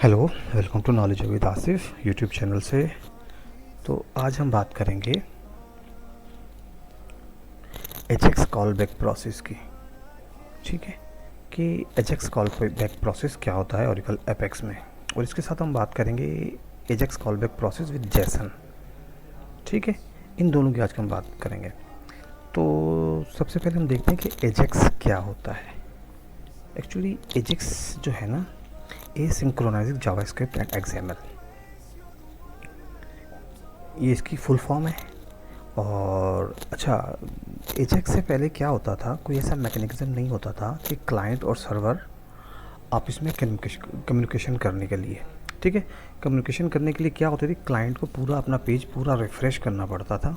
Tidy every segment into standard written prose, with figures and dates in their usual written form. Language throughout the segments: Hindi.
Hello, welcome to knowledge with Asif YouTube channel से। तो आज हम बात करेंगे एजेक्स कॉल बैक प्रोसेस की। ठीक है कि एजेक्स कॉल बैक प्रोसेस क्या होता है ओरेकल एपेक्स में, और इसके साथ हम बात करेंगे Ajax call back process with Jason. ठीक है, इन दोनों की आज हम बात करेंगे। तो सबसे पहले हम देखते हैं कि एजेक्स क्या होता है। एक्चुअली एजेक्स जो है ना, एसिंक्रोनाइजिंग जावास्क्रिप्ट एंड एक्सएमएल, ये इसकी फुल फॉर्म है। और अच्छा, एजेक्स से पहले क्या होता था, कोई ऐसा मैकेनिज्म नहीं होता था कि क्लाइंट और सर्वर आपस में कम्युनिकेशन करने के लिए। ठीक है, कम्युनिकेशन करने के लिए क्या होती थी, क्लाइंट को पूरा अपना पेज पूरा रिफ़्रेश करना पड़ता था,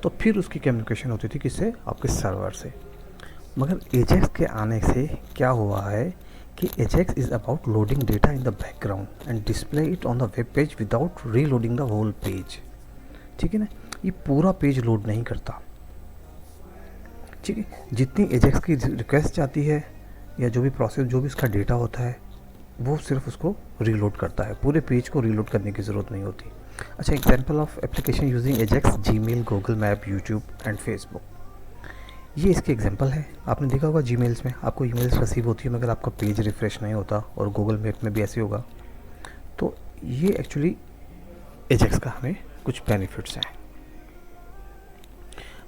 तो फिर उसकी कम्युनिकेशन होती थी किससे, आपके सर्वर से। मगर एजेक्स के आने से क्या हुआ है कि Ajax is about loading data in the background and display it on the web page without reloading the whole page. ठीक है ना, ये पूरा पेज लोड नहीं करता। ठीक है, जितनी एजेक्स की रिक्वेस्ट जाती है या जो भी प्रोसेस, जो भी उसका डेटा होता है, वो सिर्फ उसको रीलोड करता है, पूरे पेज को रीलोड करने की ज़रूरत नहीं होती। अच्छा, example of application using Ajax: Gmail, Google map, YouTube and Facebook. ये इसके एग्जांपल है। आपने देखा होगा जीमेल्स में आपको ईमेल्स रिसीव होती है मगर आपका पेज रिफ़्रेश नहीं होता, और गूगल मैप में भी ऐसे होगा। तो ये एक्चुअली एजेक्स का हमें कुछ बेनिफिट्स हैं।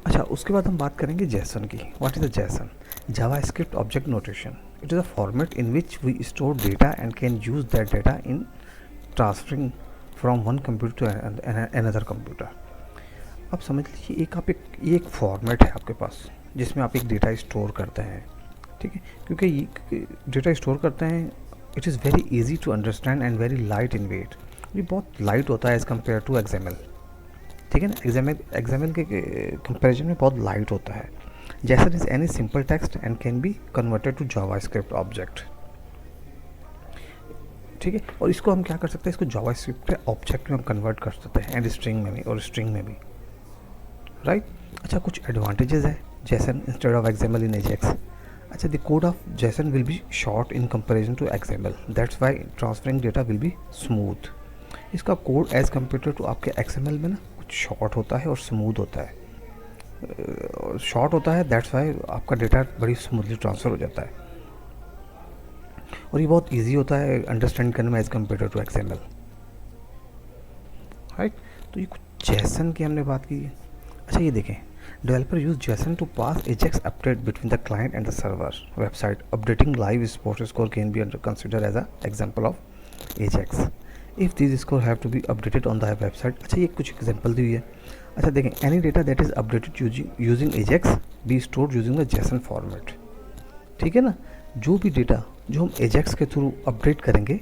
अच्छा, उसके बाद हम बात करेंगे जेसन की। What is the JSON? JavaScript object notation. It is a format in which we store data and can use that data in transferring from one computer to another computer. अब समझ लीजिए ये एक फॉर्मेट है आपके पास जिसमें आप एक डेटा स्टोर करते हैं। ठीक है, क्योंकि ये डेटा स्टोर करते हैं, it is very easy to understand and very light in weight. ये बहुत लाइट होता है एज़ कम्पेयर टू एक्सएमएल। ठीक है ना, एक्सएमएल के कंपेरिजन में बहुत लाइट होता है। JSON is any simple text and can be converted to JavaScript object. ठीक है, और इसको हम क्या कर सकते हैं, इसको जावास्क्रिप्ट के ऑब्जेक्ट में हम कन्वर्ट कर सकते हैं, एंड स्ट्रिंग में भी और स्ट्रिंग में भी। राइट। अच्छा, कुछ एडवांटेजेस है JSON instead of XML in AJAX. अच्छा, the code of JSON will be short in comparison to XML, that's why transferring data will be smooth. इसका कोड एज कम्पेयर टू आपके एक्सएमएल में ना कुछ शॉर्ट होता है और स्मूथ होता है। शॉर्ट होता है, दैट्स वाई आपका डेटा बड़ी स्मूथली ट्रांसफ़र हो जाता है, और ये बहुत इजी होता है अंडरस्टैंड करने में as compare to XML. Right. तो ये कुछ जेसन की हमने बात की। अच्छा, ये देखें, developer use JSON to pass Ajax update between the client and the server website. Updating live sports score can be consider as a example of Ajax if this score have to be updated on the website. अच्छा, ये कुछ एग्जांपल दी हुई है। अच्छा देखें, any data that is updated using Ajax be stored using the JSON format. ठीक है ना, जो भी डेटा जो हम एजेक्स के थ्रू अपडेट करेंगे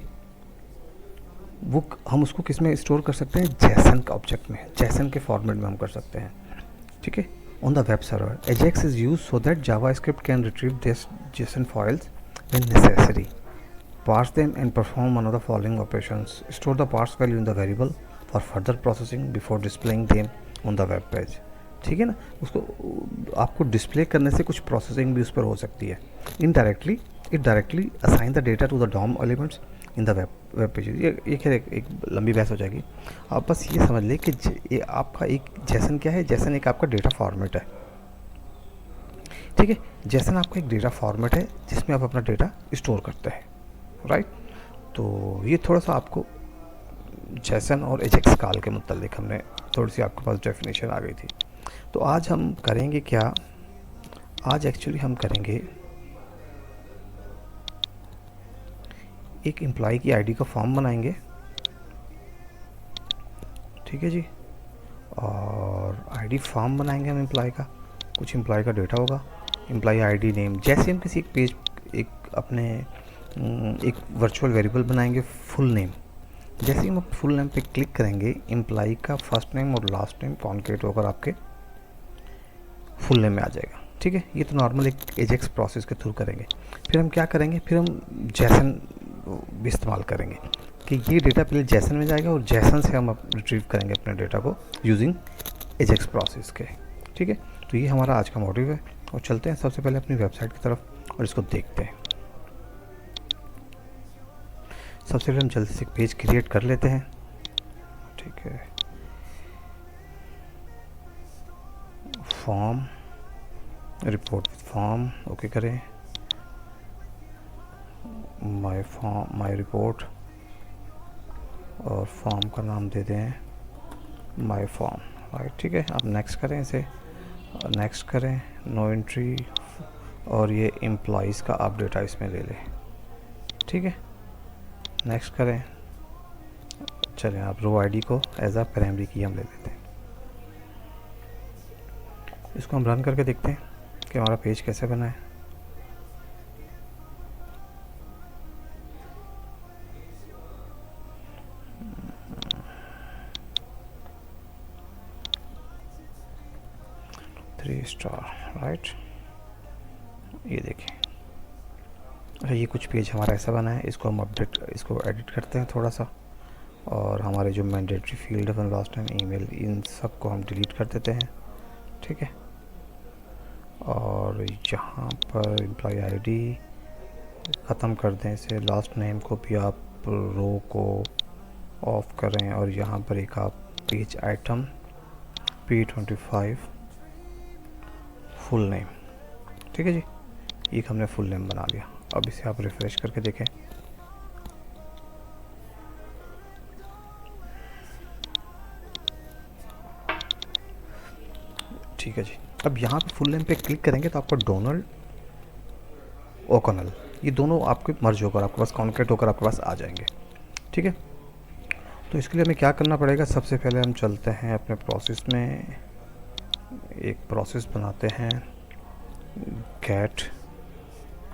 वो हम उसको किस में स्टोर कर सकते हैं, जेसन का ऑब्जेक्ट में, जेसन के फॉर्मेट में हम कर सकते हैं। ठीक है, on the web server Ajax is use so that JavaScript can retrieve this Jason files when necessary, parse them and perform one of the following operations: store the parse value in the variable for further processing before displaying them on the web page। ठीक है ना, उसको आपको डिस्प्ले करने से कुछ प्रोसेसिंग भी उस पर हो सकती है। Indirectly it directly assign the data to the DOM elements in the web page. ये खैर एक लंबी बहस हो जाएगी। आप बस ये समझ लें कि ये आपका एक जेसन क्या है, जेसन एक आपका डेटा फॉर्मेट है। ठीक है, जेसन आपका एक डेटा फॉर्मेट है जिसमें आप अपना डेटा स्टोर करते हैं। राइट। तो ये थोड़ा सा आपको जेसन और एजेक्स कॉल के मुतालिक हमने थोड़ी सी आपके पास डेफिनेशन आ गई थी। तो आज हम करेंगे क्या, आज एक्चुअली हम करेंगे एक एम्प्लॉय की आईडी का फॉर्म बनाएंगे। ठीक है जी, और आईडी फॉर्म बनाएंगे हम एम्प्लॉय का, कुछ एम्प्लॉय का डेटा होगा, एम्प्लॉय आईडी नेम। जैसे हम किसी एक पेज एक वर्चुअल वेरिएबल बनाएंगे फुल नेम। जैसे ही हम फुल नेम पे क्लिक करेंगे, एम्प्लॉय का फर्स्ट नेम और लास्ट नेम कॉन्केट होकर आपके फुल नेम में आ जाएगा। ठीक है, ये तो नॉर्मल एक एजेक्स प्रोसेस के थ्रू करेंगे। फिर हम क्या करेंगे, फिर हम जेसन भी इस्तेमाल करेंगे कि ये डेटा पहले जेसन में जाएगा और जेसन से हम रिट्रीव करेंगे अपने डेटा को यूजिंग एजेक्स प्रोसेस के। ठीक है, तो ये हमारा आज का मोटिव है, और चलते हैं सबसे पहले अपनी वेबसाइट की तरफ और इसको देखते हैं। सबसे पहले हम जल्दी से एक पेज क्रिएट कर लेते हैं। ठीक है, form, report with form okay करें, माय फॉर्म, माय रिपोर्ट, और फॉर्म का नाम दे दें माय फॉर्म, राइट। ठीक है, अब नेक्स्ट करें इसे, नेक्स्ट करें, नो एंट्री, और ये एम्प्लॉइज़ का आप डेटा इसमें ले लें। ठीक है, नेक्स्ट करें। चलें, आप रो आईडी को एज अ प्राइमरी की हम ले लेते हैं। इसको हम रन करके देखते हैं कि हमारा पेज कैसे बना है। Three star, right. ये देखिए, अच्छा ये कुछ पेज हमारा ऐसा बना है। इसको हम इसको एडिट करते हैं थोड़ा सा, और हमारे जो मैंडेटरी फील्ड है लास्ट टाइम ईमेल, इन सब को हम डिलीट कर देते हैं। ठीक है, और यहाँ पर एम्प्लॉय आईडी ख़त्म कर दें इसे, लास्ट नेम को भी आप रो को ऑफ करें, और यहाँ पर एक आप page item P25 full name. ठीक है जी, एक हमने फुल नेम बना लिया। अब इसे आप रिफ्रेश करके देखें। ठीक है जी, अब यहाँ पे फुल नेम पे क्लिक करेंगे तो आपको डोनाल्ड ओकनल, ये दोनों आपके मर्ज होकर आपके पास कॉन्केट होकर आपके पास आ जाएंगे। ठीक है, तो इसके लिए हमें क्या करना पड़ेगा, सबसे पहले हम चलते हैं अपने प्रोसेस में, एक प्रोसेस बनाते हैं गेट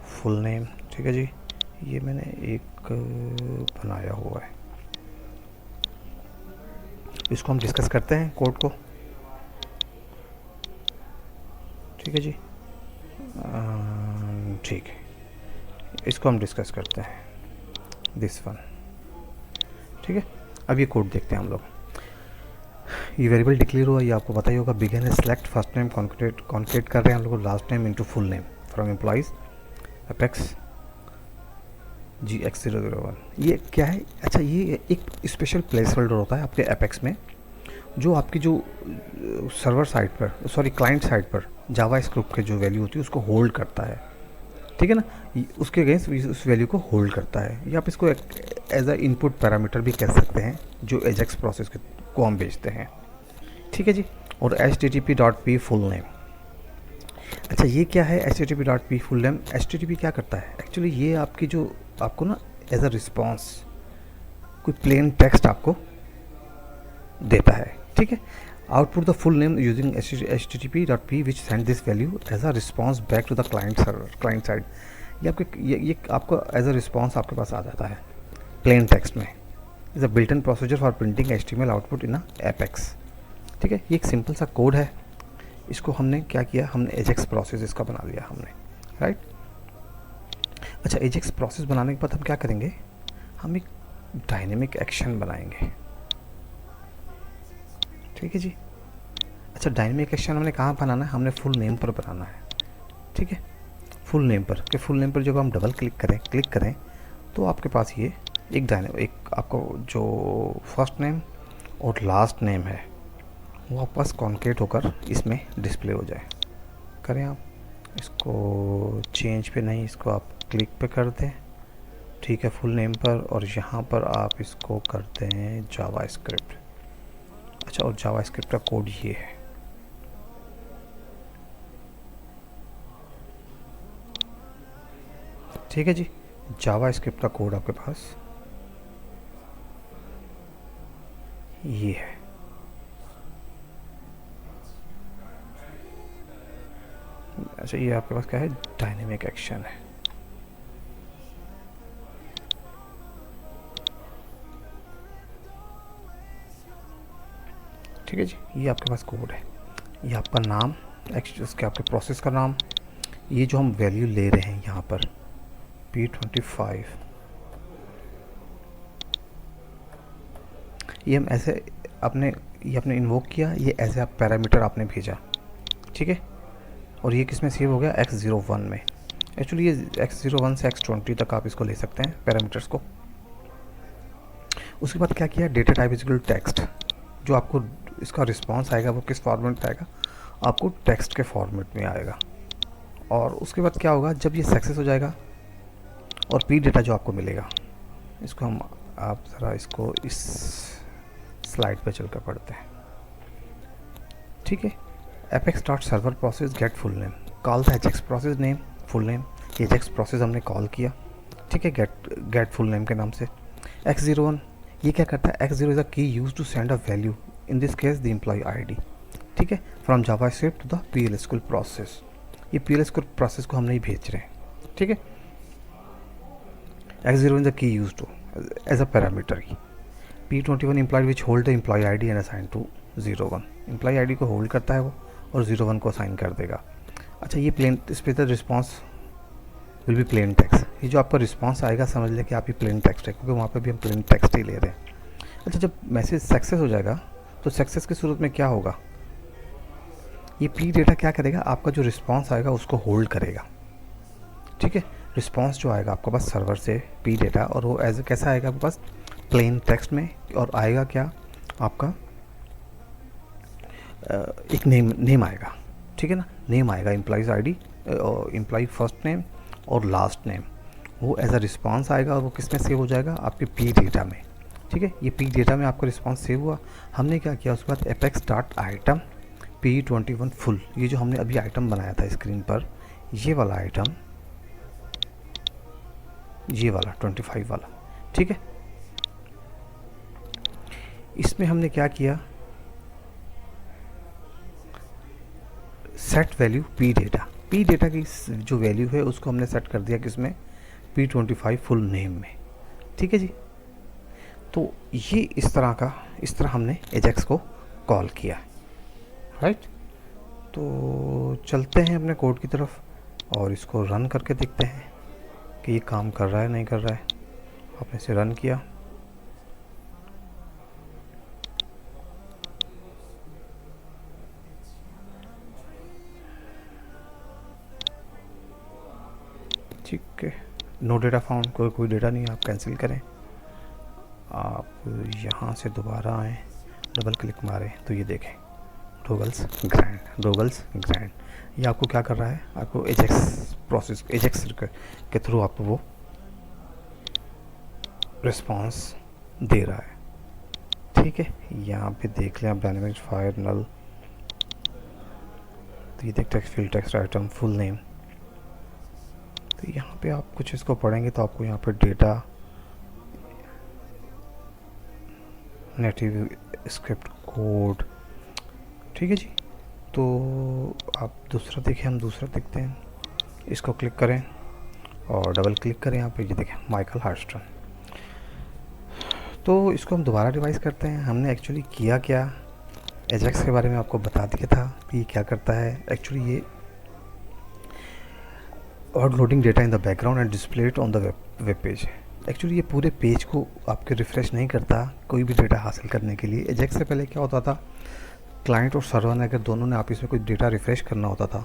फुल नेम। ठीक है जी, ये मैंने एक बनाया हुआ है, इसको हम डिस्कस करते हैं कोड को। ठीक है जी, ठीक है, इसको हम डिस्कस करते हैं, दिस वन। ठीक है, अब ये कोड देखते हैं हम लोग। ये वेरिएबल डिक्लेयर हुआ, ये आपको पता ही होगा, begin select first name concat कर रहे हैं हम लोग last name into full name from employees apex GX001। ये क्या है, अच्छा ये एक स्पेशल प्लेस होल्डर होता है आपके एपेक्स में, जो आपकी जो सर्वर साइड पर, सॉरी क्लाइंट साइड पर जावा स्क्रिप्ट की जो वैल्यू होती है उसको होल्ड करता है। ठीक है ना, उसके अगेंस्ट उस वैल्यू को होल्ड करता है, या आप इसको एज अ इनपुट पैरामीटर भी कह सकते हैं जो एजेक्स प्रोसेस को हम भेजते हैं। ठीक है जी, और http.p फुल नेम। अच्छा ये क्या है http.p फुल नेम? http क्या करता है एक्चुअली, ये आपकी जो आपको ना एज अ रिस्पॉन्स कोई प्लेन टेक्स्ट आपको देता है। ठीक है, output the full name using http.p which send this value as a response back to the client server, client side। ये आपको एज अ रिस्पॉन्स आपके पास आ जाता है प्लेन टेक्स्ट में। Is a built in procedure for printing HTML output in apex. ठीक है, ये एक सिंपल सा कोड है, इसको हमने क्या किया, हमने एजेक्स प्रोसेस इसका बना लिया हमने, राइट। अच्छा, एजेक्स प्रोसेस बनाने के बाद हम क्या करेंगे, हम एक डायनेमिक एक्शन बनाएंगे। ठीक है जी, अच्छा डायनेमिक एक्शन हमने कहाँ बनाना है, हमने फुल नेम पर बनाना है। ठीक है, फुल नेम पर, कि फुल नेम पर जब हम डबल क्लिक करें तो आपके पास ये एक आपको जो फर्स्ट नेम और लास्ट नेम है वो आपके पास कॉन्केट होकर इसमें डिस्प्ले हो जाए। करें आप इसको चेंज पे नहीं, इसको आप क्लिक पे कर दें। ठीक है, फुल नेम पर, और यहाँ पर आप इसको करते हैं जावा स्क्रिप्ट। अच्छा, और जावा स्क्रिप्ट का कोड ये है। ठीक है जी, जावा स्क्रिप्ट का कोड आपके पास ये है। अच्छा, ये आपके पास क्या है, डायनेमिक एक्शन है। ठीक है जी, ये आपके पास कोड है, ये आपका नाम, उसके आपके प्रोसेस का नाम, ये जो हम वैल्यू ले रहे हैं यहाँ पर P25, ये हम ऐसे ये आपने इन्वोक किया, ये ऐसे आप पैरामीटर आपने भेजा। ठीक है, और ये किस में सेव हो गया, X01 में। एक्चुअली ये X01 से X20 तक आप इसको ले सकते हैं पैरामीटर्स को। उसके बाद क्या किया, data type is equal to text. जो आपको इसका रिस्पॉन्स आएगा वो किस फॉर्मेट में आएगा, आपको टेक्स्ट के फॉर्मेट में आएगा। और उसके बाद क्या होगा, जब ये सक्सेस हो जाएगा और पी डेटा जो आपको मिलेगा, इसको हम आप ज़रा इसको इस स्लाइड पे चल कर पढ़ते हैं, ठीक है। Apex dot server process get full name, call the Ajax process name full name, Ajax process हमने कॉल किया, ठीक है, गेट फुल नेम के नाम से। x01 ये क्या करता है, x0 is a key use to send a value, in this case the employee ID, ठीक है, from JavaScript to the PL/SQL process. ये PL/SQL प्रोसेस को हम नहीं भेज रहे हैं, ठीक है। x0 is the key use to as a parameter की। P21 employee which hold the employee ID and assign to 01, employee ID को होल्ड करता है वो और 01 को असाइन कर देगा। अच्छा, ये प्लेन, इस पर the response will be plain text. ये जो आपका रिस्पॉन्स आएगा समझ लें कि आप ये प्लेन टेक्स्ट है, क्योंकि वहाँ पे भी हम प्लेन टेक्स्ट ही ले रहे हैं। अच्छा, जब मैसेज सक्सेस हो जाएगा तो सक्सेस की सूरत में क्या होगा, ये पी डेटा क्या करेगा, आपका जो रिस्पॉन्स आएगा उसको होल्ड करेगा, ठीक है। रिस्पॉन्स जो आएगा आपके पास सर्वर से पी डेटा, और वो एज कैसा आएगा आपके पास, प्लेन टेक्स्ट में, और आएगा क्या आपका एक नेम आएगा, ठीक है ना, नेम आएगा, employees ID, employee first name और लास्ट नेम, वो एज अ रिस्पॉन्स आएगा और वो किस में सेव हो जाएगा, आपके पी डेटा में, ठीक है। ये पी डेटा में आपका रिस्पॉन्स सेव हुआ। हमने क्या किया उसके बाद, apex dot item P21 full, ये जो हमने अभी आइटम बनाया था स्क्रीन पर, ये वाला आइटम, ये वाला 25 वाला, ठीक है। इसमें हमने क्या किया, सेट वैल्यू पी डेटा की जो वैल्यू है उसको हमने सेट कर दिया किसमें, P25 फुल नेम में, ठीक है जी। तो ये इस तरह हमने एजेक्स को कॉल किया, राइट। तो चलते हैं अपने कोड की तरफ और इसको रन करके देखते हैं कि ये काम कर रहा है नहीं कर रहा है। आपने इसे रन किया, ठीक है, नो डेटा फाउंड, कोई डेटा नहीं, आप कैंसिल करें। आप यहाँ से दोबारा आएँ, डबल क्लिक मारें तो ये देखें डोगल्स ग्रैंड, ये आपको क्या कर रहा है, आपको एजेक्स के थ्रू आपको वो रिस्पॉन्स दे रहा है, ठीक है। यहाँ पे देख लें आप, डायनेमिक फायर नल, तो ये देखते हैं field text item full name. तो यहाँ पे आप कुछ इसको पढ़ेंगे तो आपको यहाँ पे डेटा, नेटिव स्क्रिप्ट कोड, ठीक है जी। तो आप दूसरा देखें, हम दूसरा देखते हैं, इसको क्लिक करें और डबल क्लिक करें यहाँ पे, ये देखें माइकल हार्स्टन। तो इसको हम दोबारा रिवाइज करते हैं। हमने एक्चुअली किया क्या, एजेक्स के बारे में आपको बता दिया था कि ये क्या करता है। एक्चुअली ये loading data in the background and display it on the web page. Actually ये पूरे पेज को आपके रिफ़्रेश नहीं करता कोई भी डेटा हासिल करने के लिए। एजेक्स से पहले क्या होता था, क्लाइंट और सर्वर ने अगर दोनों ने आपस में कोई डेटा रिफ़्रेश करना होता था,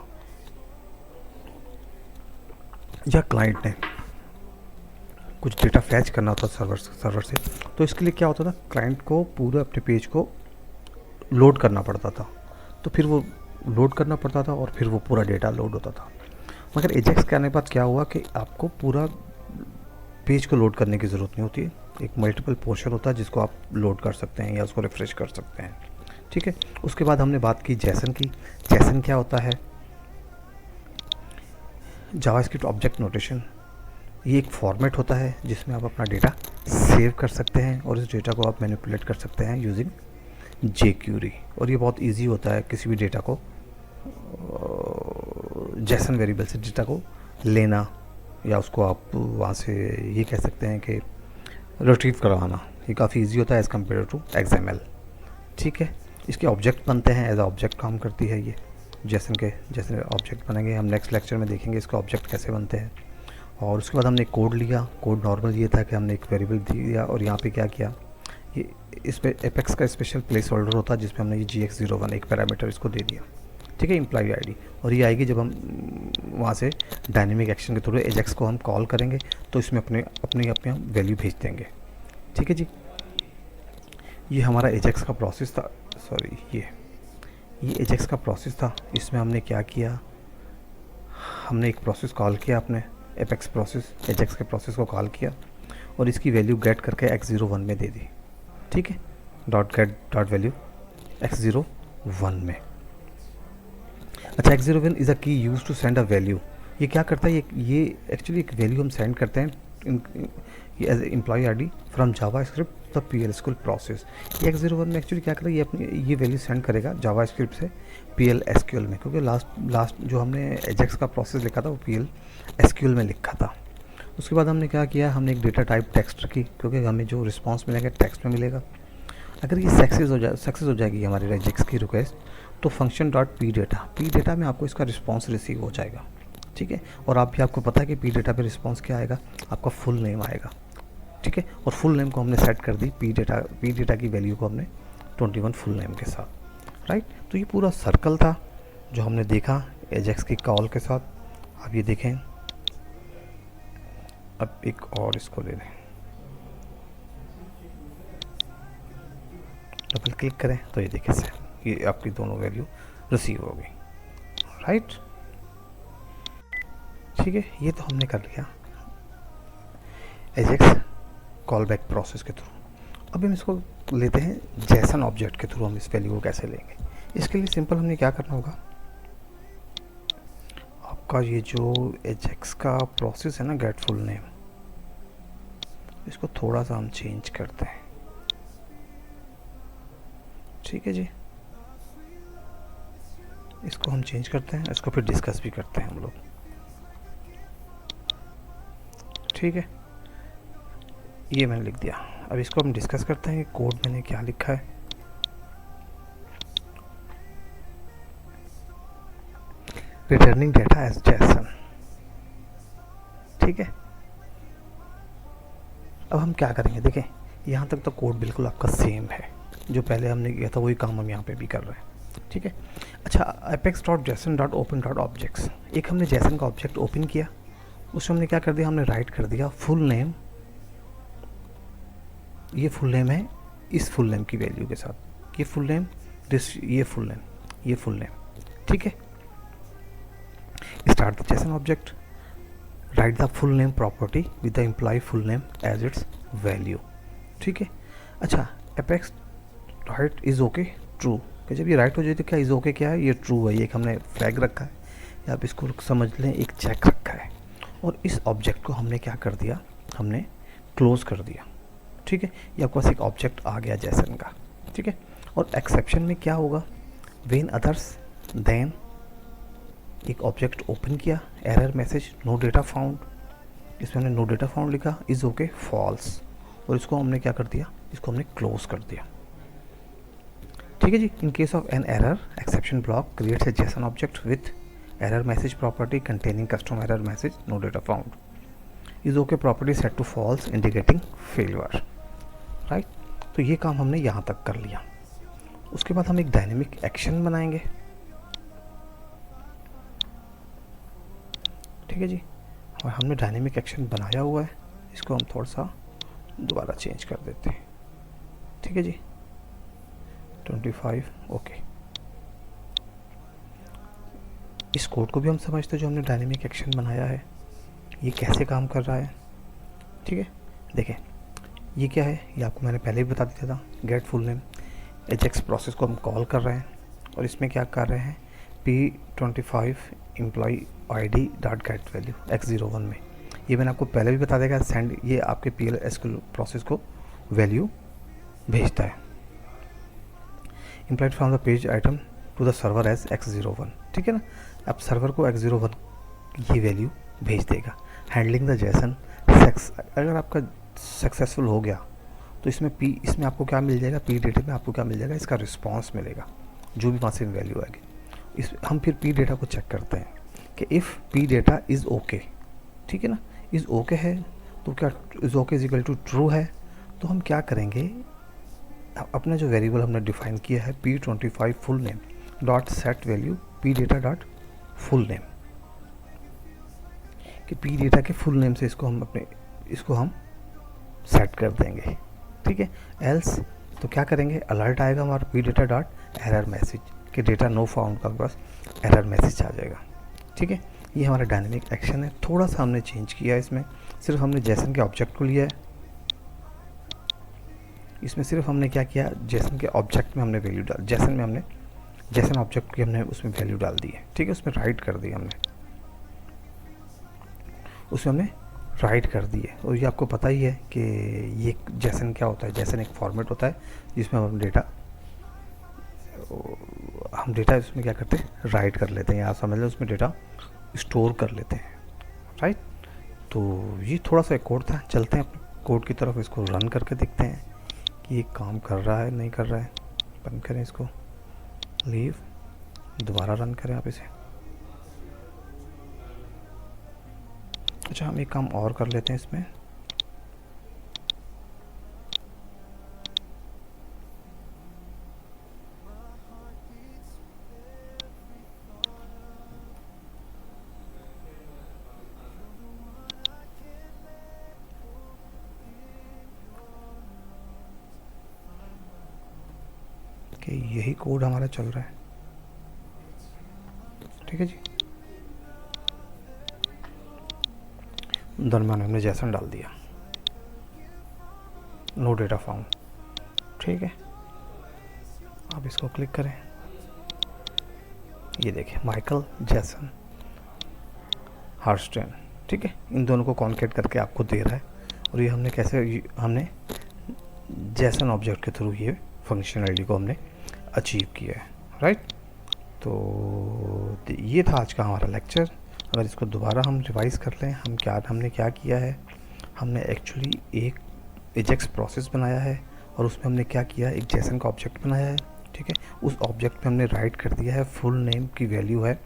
या क्लाइंट ने कुछ डेटा फैच करना होता सर्वर से, तो इसके लिए क्या होता था, क्लाइंट को पूरा अपने पेज को लोड करना पड़ता था। तो फिर वो लोड करना पड़ता था और फिर वो पूरा डेटा लोड होता था। मगर एजेक्स के आने के बाद क्या हुआ कि आपको पूरा पेज को लोड करने की ज़रूरत नहीं होती है। एक मल्टीपल पोर्शन होता है जिसको आप लोड कर सकते हैं या उसको रिफ़्रेश कर सकते हैं, ठीक है। उसके बाद हमने बात की जैसन की। जैसन क्या होता है, जावास्क्रिप्ट ऑब्जेक्ट नोटेशन। ये एक फॉर्मेट होता है जिसमें आप अपना डेटा सेव कर सकते हैं और इस डेटा को आप मैनिपुलेट कर सकते हैं यूजिंग jQuery। और ये बहुत इजी होता है किसी भी डेटा को, जेसन वेरिएबल से डेटा को लेना, या उसको आप वहाँ से ये कह सकते हैं कि रिट्रीव करवाना। ये काफ़ी इजी होता है एज़ कम्पेयर टू XML, ठीक है। इसके ऑब्जेक्ट बनते हैं, एज ऑब्जेक्ट काम करती है ये। जेसन के जैसे ऑब्जेक्ट बनेंगे, हम नेक्स्ट लेक्चर में देखेंगे इसके ऑब्जेक्ट कैसे बनते हैं। और उसके बाद हमने कोड लिया। कोड नॉर्मल ये था कि हमने एक वेरिएबल दिया और यहाँ पे क्या किया, ये इस पे एपेक्स का स्पेशल प्लेस होल्डर होता है जिसमें हमने ये GX01 एक पैरामीटर इसको दे दिया, ठीक है, एम्प्लॉय आईडी। और ये आएगी जब हम वहाँ से डायनेमिक एक्शन के थ्रू एजेक्स को हम कॉल करेंगे तो इसमें अपनी वैल्यू भेज देंगे, ठीक है जी। ये हमारा एजेक्स का प्रोसेस था, सॉरी ये एजेक्स का प्रोसेस था। इसमें हमने क्या किया, हमने एक प्रोसेस कॉल किया, अपने एपेक्स प्रोसेस एजेक्स के प्रोसेस को कॉल किया और इसकी वैल्यू गेट करके x01 में दे दी। ठीक है, dot gate dot value x01 में। अच्छा, x01 is a key use to send a value. ये क्या करता है, ये एक्चुअली एक वैल्यू हम सेंड करते हैं as employee I D from JavaScript the P L school process. ये x01 में एक्चुअली क्या करेगा, ये अपनी ये वैल्यू सेंड करेगा जावा स्क्रिप्ट से पी एल एसक्यूएल में, क्योंकि लास्ट जो हमने एजेक्स का प्रोसेस लिखा था वो पी एल एसक्यूएल में लिखा था। उसके बाद हमने क्या किया, हमने एक डेटा टाइप टेक्स्ट रखी, क्योंकि हमें जो रिस्पॉन्स मिलेगा टेक्स्ट में मिलेगा। अगर ये सक्सेस हो जाएगी हमारी एजेक्स की रिक्वेस्ट, तो फंक्शन डॉट पी डेटा में आपको इसका रिस्पॉन्स रिसीव हो जाएगा। ठीक है, और आपको पता है कि पी डेटा पे रिस्पॉन्स क्या आएगा, आपका फुल नेम आएगा। ठीक है, और फुल नेम को हमने सेट कर दी, पी डेटा की वैल्यू को हमने 21 फुल नेम के साथ। राइट, तो ये पूरा सर्कल था जो हमने देखा एजेक्स की कॉल के साथ। आप ये देखें, अब एक और इसको ले लें, डबल क्लिक करें तो ये देखिए सर, ये आपकी दोनों वैल्यू रिसीव हो गई। राइट, ठीक है, ये तो हमने कर लिया एजेक्स कॉल बैक प्रोसेस के थ्रू। अब हम इसको लेते हैं जेसन ऑब्जेक्ट के थ्रू, हम इस वैल्यू को कैसे लेंगे। इसके लिए सिंपल हमने क्या करना होगा, आपका ये जो एजेक्स का प्रोसेस है ना गेट फुल नेम, इसको थोड़ा सा हम चेंज करते हैं। ठीक है जी, इसको हम चेंज करते हैं, इसको फिर डिस्कस भी करते हैं हम लोग। ठीक है, ये मैंने लिख दिया। अब इसको हम डिस्कस करते हैं, कोड मैंने क्या लिखा है। Returning data as JSON. ठीक है, अब हम क्या करेंगे, देखें यहाँ तक तो कोड बिल्कुल आपका सेम है, जो पहले हमने किया था वही काम हम यहाँ पे भी कर रहे हैं। ठीक है, अच्छा, apex dot JSON dot open dot objects, एक हमने जेसन का ऑब्जेक्ट ओपन किया, उसमें हमने क्या कर दिया, हमने राइट कर दिया फुल नेम। ये फुल नेम है इस फुल नेम की वैल्यू के साथ, ये फुल नेम ये फुल नेम। ठीक है, start the JSON object, write the full name property with the employee full name as its value. ठीक है, अच्छा, apex write is okay true, कि जब ये राइट हो जाए तो क्या इज़ ओके क्या है, ये ट्रू है, ये एक हमने फ्लैग रखा है, या आप इसको समझ लें एक चेक रखा है। और इस ऑब्जेक्ट को हमने क्या कर दिया, हमने क्लोज कर दिया। ठीक है, ये आपके पास एक ऑब्जेक्ट आ गया जेसन का। ठीक है, और एक्सेप्शन में क्या होगा, वेन अदर्स देन, एक ऑब्जेक्ट ओपन किया, error message no data found, इसमें हमने नो डेटा फाउंड लिखा, इज़ ओके फॉल्स, और इसको हमने क्या कर दिया, इसको हमने क्लोज कर दिया। ठीक है जी, in case of an error exception block creates a JSON object with error message property containing custom error message no data found, is okay property set to false indicating failure. Right, तो ये काम हमने यहाँ तक कर लिया। उसके बाद हम एक डायनेमिक एक्शन बनाएंगे। ठीक है जी, और हमने डायनेमिक एक्शन बनाया हुआ है, इसको हम थोड़ा सा दोबारा चेंज कर देते हैं। ठीक है जी, 25 ओके। इस कोड को भी हम समझते हैं जो हमने डायनेमिक एक्शन बनाया है, ये कैसे काम कर रहा है। ठीक है, देखें ये क्या है, ये आपको मैंने पहले भी बता दिया था, get full name Ajax process को हम कॉल कर रहे हैं, और इसमें क्या कर रहे हैं, P25 employee ID dot get value x01 में, ये मैंने आपको पहले भी बता देगा, सेंड ये आपके PLSQL प्रोसेस को वैल्यू भेजता है। Implied from the page item to the server as x01। ठीक है ना, अब सर्वर को x01 ये वैल्यू भेज देगा। हैंडलिंग द जेसन अगर आपका सक्सेसफुल हो गया तो इसमें आपको क्या मिल जाएगा, पी डेटा में आपको क्या मिल जाएगा, इसका रिस्पॉन्स मिलेगा, जो भी वहाँ से वैल्यू आएगी। हम फिर पी डेटा को चेक करते हैं कि if P data is okay, ठीक है ना, इज़ ओके है, तो क्या is okay is equal to true है, तो हम क्या करेंगे, अपना जो वेरिएबल हमने डिफाइन किया है P25 full name dot set value P data dot full name, कि पी डेटा के फुल नेम से इसको हम सेट कर देंगे। ठीक है, एल्स तो क्या करेंगे, अलर्ट आएगा हमारा P data dot error message कि डेटा नो फाउंड का पास एरर मैसेज आ जाएगा। ठीक है, ये हमारा डायनेमिक एक्शन है। थोड़ा सा हमने चेंज किया है इसमें, सिर्फ हमने जेसन के ऑब्जेक्ट को लिया है। इसमें सिर्फ हमने क्या किया, जेसन के ऑब्जेक्ट में हमने वैल्यू डाल, जेसन में हमने जेसन ऑब्जेक्ट की हमने उसमें वैल्यू डाल दी है। ठीक है, उसमें राइट कर दी हमने, उसमें हमने राइट कर दी है। और ये आपको पता ही है कि ये जेसन क्या होता है। जेसन एक फॉर्मेट होता है जिसमें हम डेटा इसमें क्या करते हैं, राइट कर लेते हैं, या समझ लो उसमें डेटा स्टोर कर लेते हैं। राइट, तो ये थोड़ा सा एक कोड था। चलते हैं अपने कोड की तरफ, इसको रन करके देखते हैं कि ये काम कर रहा है नहीं कर रहा है। बंद करें इसको, लीव, दोबारा रन करें आप इसे। अच्छा, हम एक काम और कर लेते हैं इसमें। कि यही कोड हमारा चल रहा है। ठीक है जी, दरम्यान हमने जेसन डाल दिया, नो डेटा फाउंड। ठीक है, आप इसको क्लिक करें, ये देखिए माइकल जेसन हार्स्टेन। ठीक है, इन दोनों को कॉन्केट करके आपको दे रहा है। और ये हमने कैसे, हमने जेसन ऑब्जेक्ट के थ्रू ये फंक्शनैलिटी को हमने अचीव किया है। राइट, तो ये था आज का हमारा लेक्चर। अगर इसको दोबारा हम रिवाइज कर लें, हमने क्या किया है, हमने एक्चुअली एक एजेक्स प्रोसेस बनाया है और उसमें हमने क्या किया, एक जेसन का ऑब्जेक्ट बनाया है। ठीक है, उस ऑब्जेक्ट में हमने राइट कर दिया है फुल नेम की वैल्यू है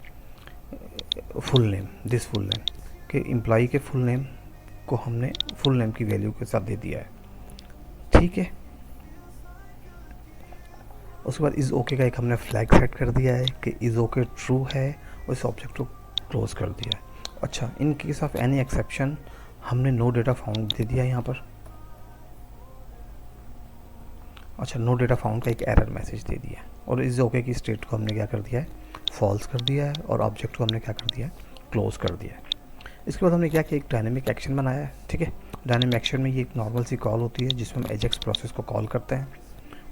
full name, this full name के एम्प्लॉई के फुल नेम को हमने फुल नेम की वैल्यू के साथ दे दिया है। ठीक है, उसके बाद इज़ ओके का एक हमने फ्लैग सेट कर दिया है कि इज़ ओके ट्रू है और इस ऑब्जेक्ट को क्लोज कर दिया है। अच्छा, इन केस ऑफ एनी एक्सेप्शन हमने नो डेटा फाउंड दे दिया है यहाँ पर। अच्छा, नो डेटा फाउंड का एक एरर मैसेज दे दिया और इज़ ओके की स्टेट को हमने क्या कर दिया है, फॉल्स कर दिया है और ऑब्जेक्ट को हमने क्या कर दिया है, क्लोज कर दिया है। इसके बाद हमने क्या किया, एक डायनेमिक एक्शन बनाया है। ठीक है, डायनेमिक एक्शन में ये एक नॉर्मल सी कॉल होती है जिसमें हम एजेक्स प्रोसेस को कॉल करते हैं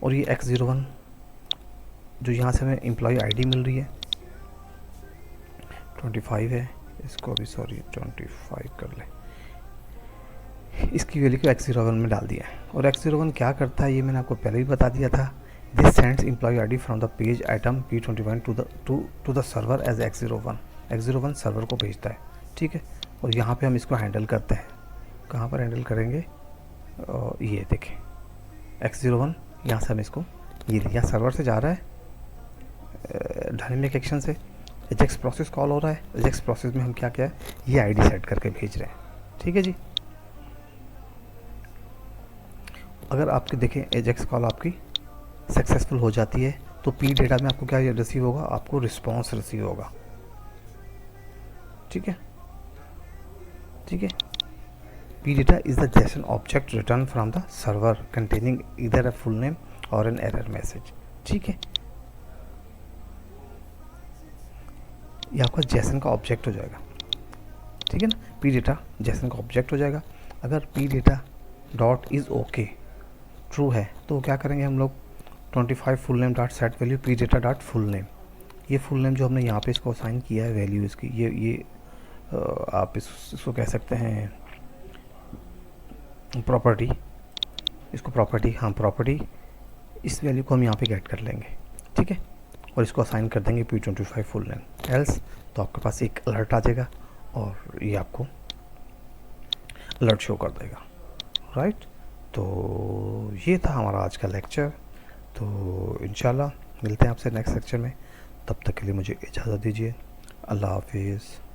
और ये x01 जो यहाँ से हमें एम्प्लॉय आईडी मिल रही है 25 है, इसको अभी 25 कर ले, इसकी वैल्यू को x01 में डाल दिया है। और x01 क्या करता है ये मैंने आपको पहले ही बता दिया था। This sends employee ID from the page item P21 to the server as x01। x01 server को भेजता है। ठीक है, और यहाँ पे हम इसको हैंडल करते हैं। कहाँ पर हैंडल करेंगे, ये देखें x01, यहाँ से हम इसको, ये यहाँ सर्वर से जा रहा है डायनेमिक एक्शन से, एजेक्स प्रोसेस कॉल हो रहा है। एजेक्स प्रोसेस में हम क्या क्या है, ये आईडी सेट करके भेज रहे हैं। ठीक है जी, अगर आपके देखें एजेक्स कॉल आपकी सक्सेसफुल हो जाती है तो पी डेटा में आपको क्या रिसीव होगा, आपको रिस्पॉन्स रिसीव होगा। ठीक है, ठीक है, P data is the JSON object return from the server containing इधर अ फुल नेम और एन एरर मैसेज। ठीक है, ये आपका जेसन का ऑब्जेक्ट हो जाएगा। ठीक है ना, पी डेटा जेसन का ऑब्जेक्ट हो जाएगा। अगर P data dot is okay true है तो क्या करेंगे हम लोग, 25 full name dot set value P data dot full name. ये फुल नेम जो हमने यहाँ पे इसको असाइन किया है वैल्यू इसकी, ये आप इसको कह सकते हैं प्रॉपर्टी, इसको प्रॉपर्टी, हाँ प्रॉपर्टी, इस वैल्यू को हम यहाँ पे गेट कर लेंगे। ठीक है, और इसको असाइन कर देंगे P25 फुल नेम। एल्स तो आपके पास एक अलर्ट आ जाएगा और ये आपको अलर्ट शो कर देगा। राइट, तो ये था हमारा आज का लेक्चर। तो इंशाल्लाह मिलते हैं आपसे नेक्स्ट लेक्चर में, तब तक के लिए मुझे इजाज़त दीजिए। अल्लाह हाफिज़।